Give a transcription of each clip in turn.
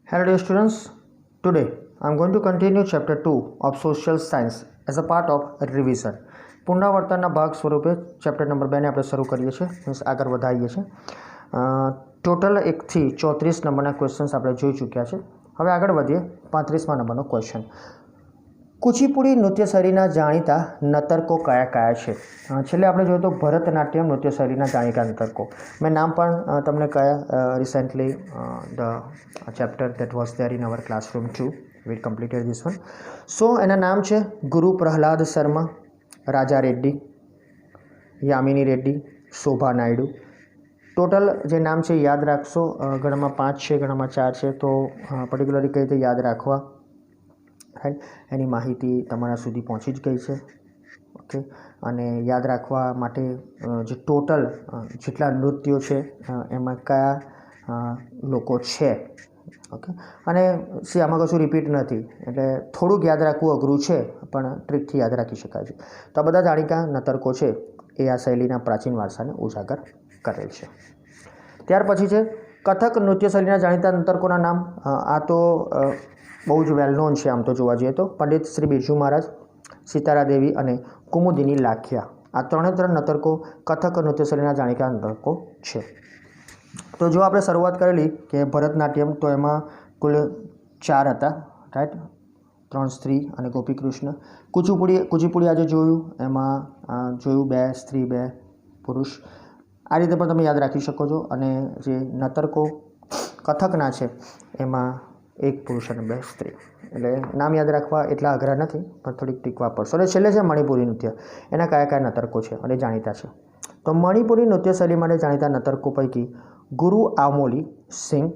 Hello dear students, today I am going to continue chapter 2 of social science as a part of revision. પુનરાવર્તનના ભાગ સ્વરૂપે chapter number 2 ને આપણે શરૂ કરીએ છીએ, મીન્સ આગળ વધારીએ છીએ. ટોટલ 1 થી 34 નંબરના ક્વેશ્ચન્સ આપણે જોઈ ચૂક્યા છે. હવે આગળ વધીએ 35મા નંબરનો ક્વેશ્ચન. કુચીપુડી નૃત્ય શૈલીના જાણીતા નર્તકો કયા કયા છે? છેલ્લે આપણે જોયું તો ભરતનાટ્યમ નૃત્ય શૈલીના જાણીતા નર્તકો. મેં નામ પણ તમને કયા recently the chapter that was there in our classroom 2 we completed this one. So એના નામ છે ગુરુ પ્રહલાદ શર્મા, રાજા રેડ્ડી, યામિની રેડ્ડી, શોભા નાયડુ. ટોટલ જે નામ છે યાદ રાખશો, ગણમાં 5 છે, ગણમાં 4 છે, તો પર્ટિક્યુલરલી કઈ રીતે યાદ રાખવા, રાઈટ, એની માહિતી તમારા સુધી પહોંચી જ ગઈ છે. ઓકે, અને યાદ રાખવા માટે જે ટોટલ જેટલા નૃત્યો છે એમાં કયા લોકો છે. ઓકે, અને આમાં કશું રિપીટ નથી, એટલે થોડુંક યાદ રાખવું અઘરું છે, પણ ટ્રીકથી યાદ રાખી શકાય છે. તો આ બધા જાણીતા નર્તકો છે એ આ શૈલીના પ્રાચીન વારસાને ઉજાગર કરેલ છે. ત્યાર પછી છે કથક નૃત્ય શૈલીના જાણીતા નર્તકોના નામ. આ તો બહુ જ વેલ નોન છે આમ તો જોવા જઈએ તો. પંડિત શ્રી બિરજુ મહારાજ, સિતારા દેવી અને કુમુદિની લાખિયા, આ ત્રણ નર્તકો કથક નૃત્ય શૈલીના જાણીતા નર્તકો છે. તો જો આપણે શરૂઆત કરેલી કે ભરતનાટ્યમ, તો એમાં કુલ 4 હતા, રાઈટ, 3 સ્ત્રી અને ગોપીકૃષ્ણ. કુચીપુડી આજે જોયું, એમાં જોયું 2 સ્ત્રી 2 પુરુષ. આ રીતે પણ તમે યાદ રાખી શકો છો. અને જે નર્તકો કથકના છે એમાં 1 પુરુષ અને 2 સ્ત્રી. એટલે નામ યાદ રાખવા એટલા અઘરા નથી, પણ થોડીક ટીકવા પડશે. અને છેલ્લે છે મણિપુરી નૃત્ય. એના કયા કયા નર્તકો છે અને જાણીતા છે? તો મણિપુરી નૃત્ય શૈલી માટે જાણીતા નર્તકો પૈકી ગુરુ આમોલી સિંહ,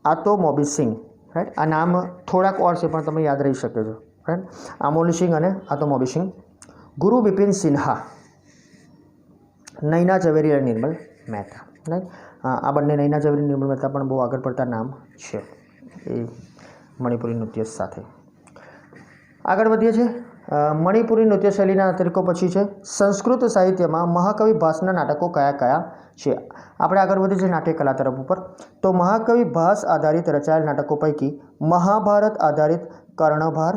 આતો મોબી સિંહ, રાઈટ. આ નામ થોડાક ઓર છે પણ તમે યાદ રહી શકો છો, રાઈટ. આમોલી સિંહ અને આતો મોબી સિંહ. ગુરુ બિપિન સિન્હા, નૈના ઝવેરી અને નિર્મલ મહેતા, રાઈટ. આ બંને નૈના ઝવેરી, નિર્મલ મહેતા પણ બહુ આગળ પડતા નામ છે એ મણિપુરી નૃત્ય સાથે. આગળ વધીએ છીએ. મણિપુરી નૃત્ય શૈલીના નર્તકો પછી છે સંસ્કૃત સાહિત્યમાં મહાકવિ ભાસના નાટકો કયા કયા છે? આપણે આગળ વધીએ છીએ નાટ્યકલા તરફ ઉપર. તો મહાકવિ ભાસ આધારિત રચાયેલ નાટકો પૈકી મહાભારત આધારિત કર્ણભાર,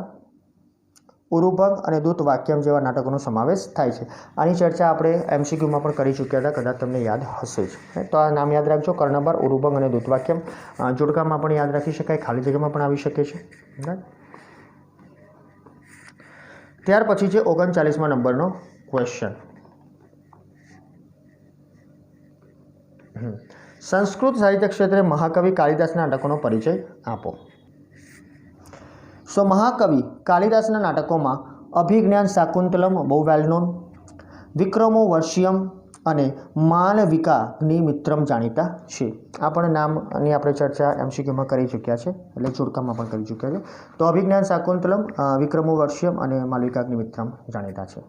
ઉરુભંગ અને દૂત વાક્યમ જેવા નાટકોનો સમાવેશ થાય છે. આની ચર્ચા આપણે MCQમાં પણ કરી ચૂક્યા હતા, કદાચ તમને યાદ હશે જ. તો આ નામ યાદ રાખજો, કર્ણભાર, ઉરુભંગ અને દૂત વાક્યમ. જોડકામાં પણ યાદ રાખી શકાય, ખાલી જગ્યામાં પણ આવી શકે છે. ત્યાર પછી છે 39મા નંબરનો ક્વેશ્ચન. સંસ્કૃત સાહિત્ય ક્ષેત્રે મહાકવિ કાલિદાસના નાટકોનો પરિચય આપો. સો મહાકવિ કાલિદાસના નાટકોમાં અભિજ્ઞાન શાકુંતલમ બહુ વેલ નોન, વિક્રમો વર્ષિયમ અને માલવિકાગ્નિ મિત્રમ જાણીતા છે. આ પણ નામની આપણે ચર્ચા MCQમાં કરી ચૂક્યા છે, એટલે જોડકામાં પણ કરી ચૂક્યા છે. તો અભિજ્ઞાન શાકુંતલમ, વિક્રમો વર્ષિયમ અને માલવિકાગ્નિ મિત્રમ જાણીતા છે.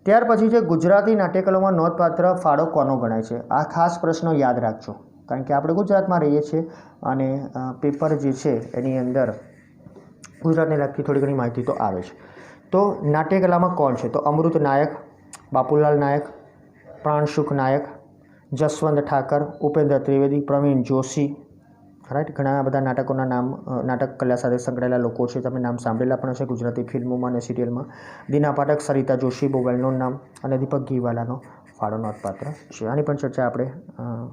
ત્યાર પછી છે ગુજરાતી નાટ્યકલામાં નોંધપાત્ર ફાળો કોનો ગણાય છે? આ ખાસ પ્રશ્ન યાદ રાખજો, કારણ કે આપણે ગુજરાતમાં રહીએ છીએ અને પેપર જે છે એની અંદર ગુજરાતને લગતી થોડી ઘણી માહિતી તો આવે છે. તો નાટ્યકલામાં કોણ છે? તો અમૃત નાયક, બાપુલાલ નાયક, પ્રાણસુખ નાયક, જસવંત ઠાકર, ઉપેન્દ્ર ત્રિવેદી, પ્રવીણ જોશી, રાઈટ. ઘણા બધા નાટકોના નામ નાટક કલા સાથે સંકળાયેલા લોકો છે, તમે નામ સાંભળેલા પણ હશે ગુજરાતી ફિલ્મોમાં અને સિરિયલમાં. દીના પાઠક, સરિતા જોશી, બહુ વેલ નોન નામ, અને દીપક ઘીવાલાનો ફાળો નોંધપાત્ર છે. આની પણ ચર્ચા આપણે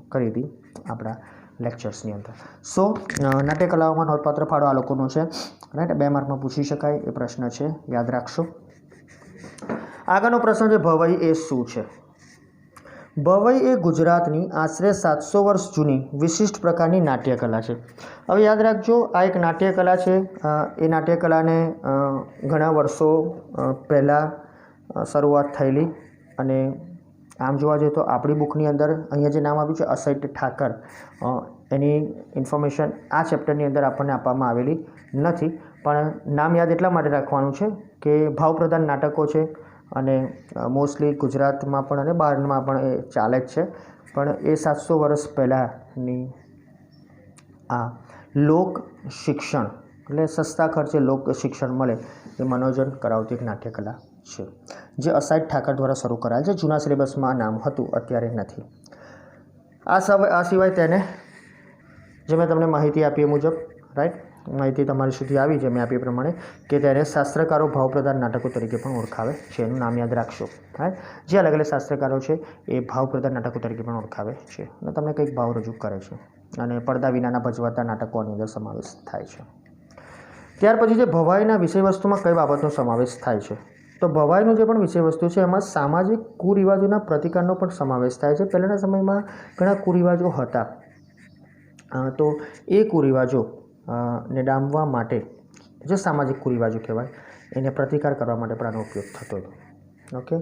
કરી હતી આપણા લેક્ચર્સની અંદર. સો નાટ્યકલાઓમાં નોંધપાત્ર ફાળો આ લોકોનો છે, રાઈટ. 2 માર્કમાં પૂછી શકાય એ પ્રશ્ન છે, યાદ રાખશો. આગળનો પ્રશ્ન છે ભવઈ એ શું છે? ભવઈ એ ગુજરાતની આશરે 700 વર્ષ જૂની વિશિષ્ટ પ્રકારની નાટ્યકલા છે. હવે યાદ રાખજો, આ એક નાટ્યકલા છે. એ નાટ્યકલાને ઘણા વર્ષો પહેલાં શરૂઆત થયેલી. અને આમ જોવા જઈએ તો આપણી બુકની અંદર અહીંયા જે નામ આપ્યું છે અસૈટ ઠાકર, એની ઇન્ફોર્મેશન આ ચેપ્ટરની અંદર આપણને આપવામાં આવેલી નથી. પણ નામ યાદ એટલા માટે રાખવાનું છે કે ભાવપ્રધાન નાટકો છે અને મોસ્ટલી ગુજરાતમાં પણ અને બહારમાં પણ એ ચાલે જ છે. પણ એ 700 વર્ષ પહેલાંની આ લોક શિક્ષણ, એટલે સસ્તા ખર્ચે લોક શિક્ષણ મળે એ મનોરંજન કરાવતી એક નાટ્યકલા છે, જે અસાઇટ ઠાકર દ્વારા શરૂ કરાયેલ છે. જૂના સિલેબસમાં નામ હતું, અત્યારે નથી. આ સિવાય તેને જે મેં તમને માહિતી આપી એ મુજબ, રાઈટ, માહિતી તમારી સુધી આવી છે મેં આપી એ પ્રમાણે, કે તેને શાસ્ત્રકારો ભાવપ્રધાન નાટકો તરીકે પણ ઓળખાવે છે. એનું નામ યાદ રાખશો, રાઈટ. જે અલગ અલગ શાસ્ત્રકારો છે એ ભાવપ્રધાન નાટકો તરીકે પણ ઓળખાવે છે અને તમને કંઈક ભાવ રજૂ કરે છે. અને પડદા વિનાના ભજવાતા નાટકોની અંદર સમાવેશ થાય છે. ત્યાર પછી જે ભવાઈના વિષયવસ્તુમાં કઈ બાબતનો સમાવેશ થાય છે? તો ભવાઈનું જે પણ વિષયવસ્તુ છે એમાં સામાજિક કુરિવાજોના પ્રતિકારનો પણ સમાવેશ થાય છે. પહેલાંના સમયમાં ઘણા કુરિવાજો હતા, તો એ કુરિવાજો ને ડામવા માટે, જે સામાજિક કુરિવાજો કહેવાય, એને પ્રતિકાર કરવા માટે પણ આનો ઉપયોગ થતો હતો. ઓકે,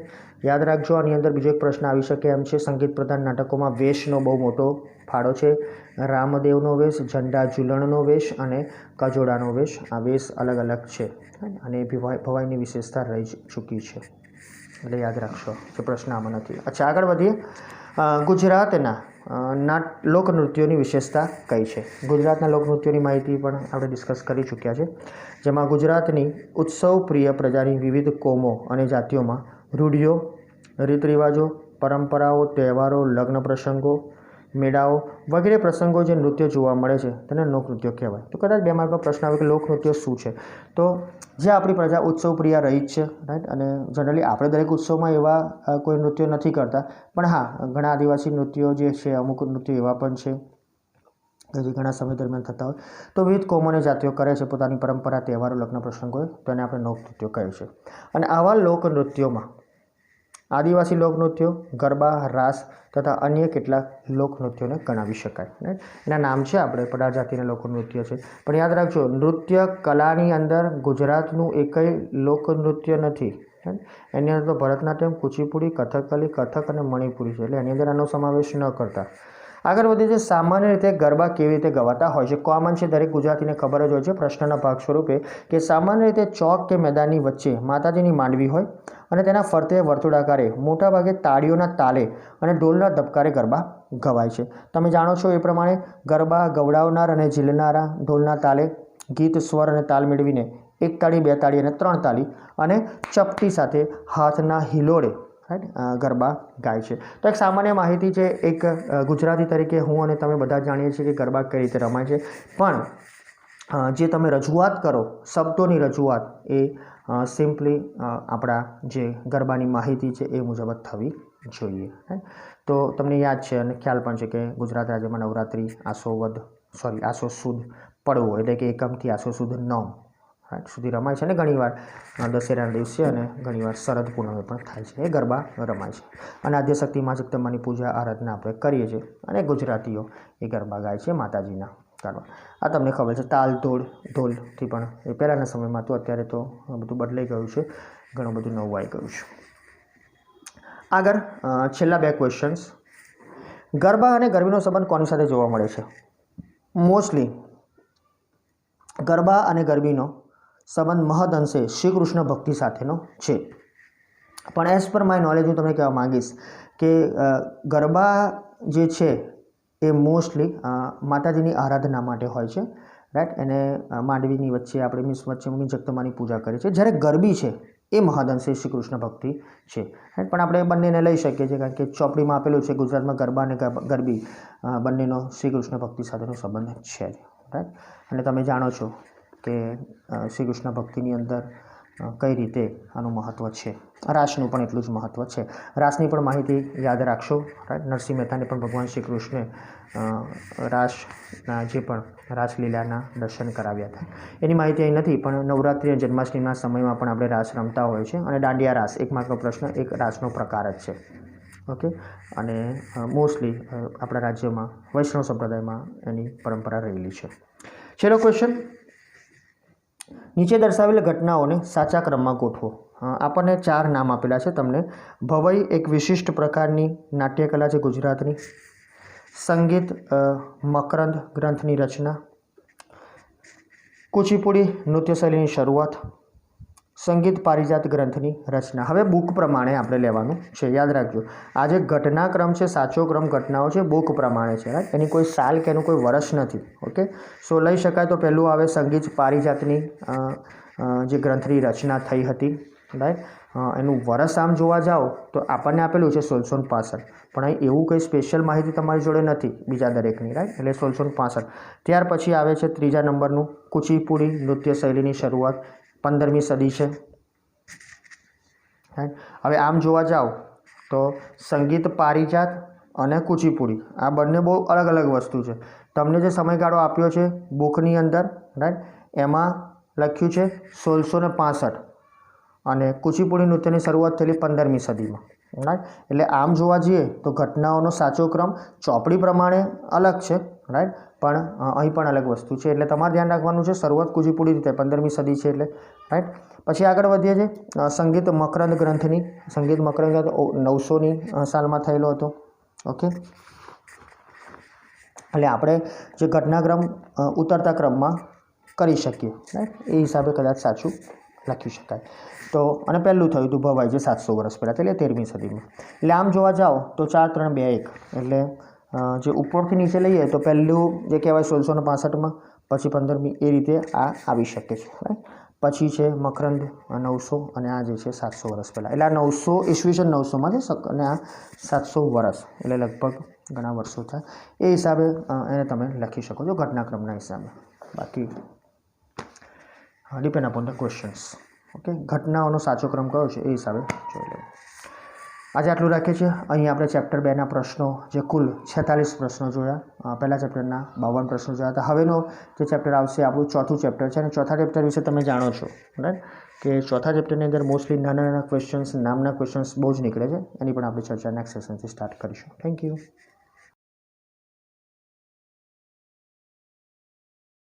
યાદ રાખજો. આની અંદર બીજો એક પ્રશ્ન આવી શકે એમ છે. સંગીત પ્રધાન નાટકોમાં વેશનો બહુ મોટો ફાળો છે. રામદેવનો વેશ, ઝંડા ઝૂલણનો વેશ અને કજોડાનો વેશ. આ વેશ અલગ અલગ છે અને ભવાઈની વિશેષતા રહી ચૂકી છે, એટલે યાદ રાખશો. જે પ્રશ્ન આમાં નથી. અચ્છા, આગળ વધીએ. ગુજરાતના લોકનૃત્યોની વિશેષતા કઈ છે? ગુજરાતના લોકનૃત્યોની માહિતી પણ આપણે ડિસ્કસ કરી ચૂક્યા છે, જેમાં ગુજરાતની ઉત્સવ પ્રિય પ્રજાની વિવિધ કોમો અને જાતિઓમાં રૂઢિઓ, રીત રિવાજો, પરંપરાઓ, તહેવારો, લગ્ન પ્રસંગો, મેળાઓ વગેરે પ્રસંગો જે નૃત્ય જોવા મળે છે તેને લોકનૃત્યો કહેવાય. તો કદાચ 2 માર્કનો પ્રશ્ન આવે કે લોકનૃત્ય શું છે? તો જે આપણી પ્રજા ઉત્સવ પ્રિય રહી જ છે, રાઈટ. અને જનરલી આપણે દરેક ઉત્સવમાં એવા કોઈ નૃત્યો નથી કરતા, પણ હા, ઘણા આદિવાસી નૃત્યો જે છે, અમુક નૃત્યો એવા પણ છે કે જે ઘણા સમય દરમિયાન થતા હોય. તો વિવિધ કોમો અને જાતિઓ કરે છે પોતાની પરંપરા, તહેવારો, લગ્ન પ્રસંગો, તો એને આપણે લોકનૃત્યો કહે છે. અને આવા લોકનૃત્યોમાં આદિવાસી લોકનૃત્યો, ગરબા, રાસ તથા અન્ય કેટલાક લોકનૃત્યોને ગણાવી શકાય, રાઈટ. એના નામ છે આપણે પડાર જાતિના લોકનૃત્ય છે. પણ યાદ રાખજો, નૃત્ય કલાની અંદર ગુજરાતનું એકય લોકનૃત્ય નથી. એની અંદર તો ભરતનાટ્યમ, કુચીપુડી, કથકલી, કથક અને મણિપુરી છે, એટલે એની અંદર આનો સમાવેશ ન કરતા. આગળ વધીએ છીએ. સામાન્ય રીતે ગરબા કેવી રીતે ગવાતા હોય છે? કોમન છે, દરેક ગુજરાતીને ખબર જ હોય છે. પ્રશ્નના ભાગ સ્વરૂપે કે સામાન્ય રીતે ચોક કે મેદાનની વચ્ચે માતાજીની માંડવી હોય અને તેના ફરતે વર્તુળાકારે મોટાભાગે તાળીઓના તાલે અને ઢોલના ધબકારે ગરબા ગવાય છે. તમે જાણો છો એ પ્રમાણે ગરબા ગવડાવનાર અને ઝીલનારા ઢોલના તાલે ગીત, સ્વર અને તાલ મેળવીને 1 તાળી, 2 તાળી અને 3 તાળી અને ચપટી સાથે હાથના હિલોળે ગરબા ગાય છે. તો એક સામાન્ય માહિતી છે. એક ગુજરાતી તરીકે હું અને તમે બધા જાણીએ છીએ કે ગરબા કઈ રીતે રમાય છે, પણ જે તમે રજૂઆત કરો, શબ્દોની રજૂઆત, એ સિમ્પલી આપણા જે ગરબાની માહિતી છે એ મુજબ જ થવી જોઈએ. તો તમને યાદ છે અને ખ્યાલ પણ છે કે ગુજરાત રાજ્યમાં નવરાત્રિ, આસો સુદ પડવો એટલે કે એકમથી આસો સુદ 9 સુધી રમાય છે. અને ઘણીવાર દશેરાના દિવસે અને ઘણીવાર શરદ પૂનમે પણ થાય છે. એ ગરબા રમાય છે. અને આદ્યશક્તિ મા જગદંબાની પૂજા આરાધના આપણે કરીએ છીએ અને ગુજરાતીઓ એ ગરબા ગાય છે માતાજીના ગરબા. આ તમને ખબર છે. તાલ, ઢોલથી પણ એ પહેલાંના સમયમાં હતું. અત્યારે તો બધું બદલાઈ ગયું છે, ઘણું બધું નવું આવી ગયું છે. આગળ છેલ્લા 2 ક્વેશ્ચન્સ. ગરબા અને ગરબીનો સંબંધ કોની સાથે જોવા મળે છે? મોસ્ટલી ગરબા અને ગરબીનો સંબંધ મહદઅંશે શ્રી કૃષ્ણ ભક્તિ સાથેનો છે. પણ એઝ પર માય નોલેજ હું તમને કહેવા માંગીશ કે ગરબા જે છે એ મોસ્ટલી માતાજીની આરાધના માટે હોય છે, રાઈટ. એને માંડવીની વચ્ચે આપણે વચ્ચે મૂકી જગદંબાની પૂજા કરીએ છીએ. જ્યારે ગરબી છે એ મહદઅંશે શ્રી કૃષ્ણ ભક્તિ છે, રાઈટ. પણ આપણે બંનેને લઈ શકીએ છીએ, કારણ કે ચોપડીમાં આપેલું છે ગુજરાતમાં ગરબા અને ગરબી બંનેનો શ્રી કૃષ્ણ ભક્તિ સાથેનો સંબંધ છે જ, રાઈટ. અને તમે જાણો છો કે શ્રી કૃષ્ણ ભક્તિની અંદર કઈ રીતે આનું મહત્ત્વ છે. રાસનું પણ એટલું જ મહત્ત્વ છે. રાસની પણ માહિતી યાદ રાખશો, રાઈટ. નરસિંહ મહેતાને પણ ભગવાન શ્રી કૃષ્ણે રાસના જે પણ રાસલીલાના દર્શન કરાવ્યા હતા એની માહિતી અહીં નથી, પણ નવરાત્રિ અને જન્માષ્ટમીના સમયમાં પણ આપણે રાસ રમતા હોય છે. અને દાંડિયા રાસ 1 માર્કનો પ્રશ્ન, એક રાસનો પ્રકાર જ છે. ઓકે. અને મોસ્ટલી આપણા રાજ્યમાં વૈષ્ણવ સંપ્રદાયમાં એની પરંપરા રહેલી છે. છેલ્લો ક્વેશ્ચન. નીચે દર્શાવેલ ઘટનાઓને સાચા ક્રમમાં ગોઠવો. આપણને 4 નામ આપેલા છે તમને. ભવાઈ એક વિશિષ્ટ પ્રકારની નાટ્યકલા છે ગુજરાતની. સંગીત મકરંદ ગ્રંથની રચના. કુચીપુડી નૃત્યશૈલીની શરૂઆત. સંગીત પારિજાત ગ્રંથની રચના. હવે બુક પ્રમાણે આપણે લેવાનું છે, યાદ રાખજો. આ જે ઘટનાક્રમ છે, સાચો ક્રમ ઘટનાઓ છે, બુક પ્રમાણે છે, રાઈટ. એની કોઈ સાલ કે એનું કોઈ વર્ષ નથી. ઓકે. સો લઈ શકાય તો પહેલું આવે સંગીત પારિજાતની જે ગ્રંથની રચના થઈ હતી, રાઈટ. એનું વર્ષ આમ જોવા જાઓ તો આપણને આપેલું છે 1665, પણ અહીં એવું કંઈ સ્પેશિયલ માહિતી તમારી જોડે નથી બીજા દરેકની, રાઈટ. એટલે 1665. ત્યાર પછી આવે છે ત્રીજા નંબરનું કુચીપુડી નૃત્ય શૈલીની શરૂઆત 15મી સદી છે, રાઈટ. હવે આમ જોવા જાઓ તો સંગીત પારિજાત અને કુચીપુડી આ બંને બહુ અલગ અલગ વસ્તુ છે. તમને જે સમયગાળો આપ્યો છે બુકની અંદર, રાઈટ, એમાં લખ્યું છે 1665 અને કુચીપુડી નૃત્યની શરૂઆત થયેલી 15મી સદીમાં, રાઈટ. એટલે આમ જોવા જઈએ તો ઘટનાઓનો સાચો ક્રમ ચોપડી પ્રમાણે અલગ છે, રાઈટ, પણ અહીં પણ અલગ વસ્તુ છે. એટલે તમારે ધ્યાન રાખવાનું છે શરૂઆત કુચીપુડી રીતે 15મી સદી છે એટલે, રાઈટ. પછી આગળ વધીએ છીએ સંગીત મકરંદ ગ્રંથની. સંગીત મકરંદ ગ્રંથ 900ની સાલમાં થયેલો હતો. ઓકે, એટલે આપણે જે ઘટનાક્રમ ઉતરતા ક્રમમાં કરી શકીએ, રાઈટ, એ હિસાબે કદાચ સાચું લખી શકાય. તો અને પહેલું થયું હતું ભવાઈ જે 700 વર્ષ પહેલાં, એટલે 13મી સદીમાં. એટલે આમ જોવા જાઓ તો 4, 3, 2, 1 એટલે જે ઉપરથી નીચે લઈએ તો પહેલું જે કહેવાય 1665માં, પછી 15મી, એ રીતે આ આવી શકે છે, રાઈટ. પછી છે મકરંદ 900 અને આ જે છે 700 વર્ષ પહેલાં. એટલે આ 900 ઈસવીસન 900માં છે અને આ 700 વર્ષ, એટલે લગભગ ઘણા વર્ષો થાય. એ હિસાબે એને તમે લખી શકો છો ઘટનાક્રમના હિસાબે. બાકી depend upon the questions. Okay, ઘટનાઓનો સાચો ક્રમ કયો છે એ હિસાબે જોઈ લેવું. આજે આટલું રાખીએ છીએ. અહીં આપણે ચેપ્ટર 2ના પ્રશ્નો જે કુલ 46 પ્રશ્નો જોયા, પહેલા ચેપ્ટરના 52 પ્રશ્નો જોયા હતા. હવેનો જે ચેપ્ટર આવશે આપણું ચોથું ચેપ્ટર છે અને ચોથા ચેપ્ટર વિશે તમે જાણો છો, રાઈટ, કે ચોથા ચેપ્ટરની અંદર મોસ્ટલી નાના નાના ક્વેશ્ચન્સ, નામના ક્વેશ્ચન્સ બહુ જ નીકળે છે. એની પણ આપણે ચર્ચા નેક્સ્ટ સેશનથી સ્ટાર્ટ કરીશું. Thank you.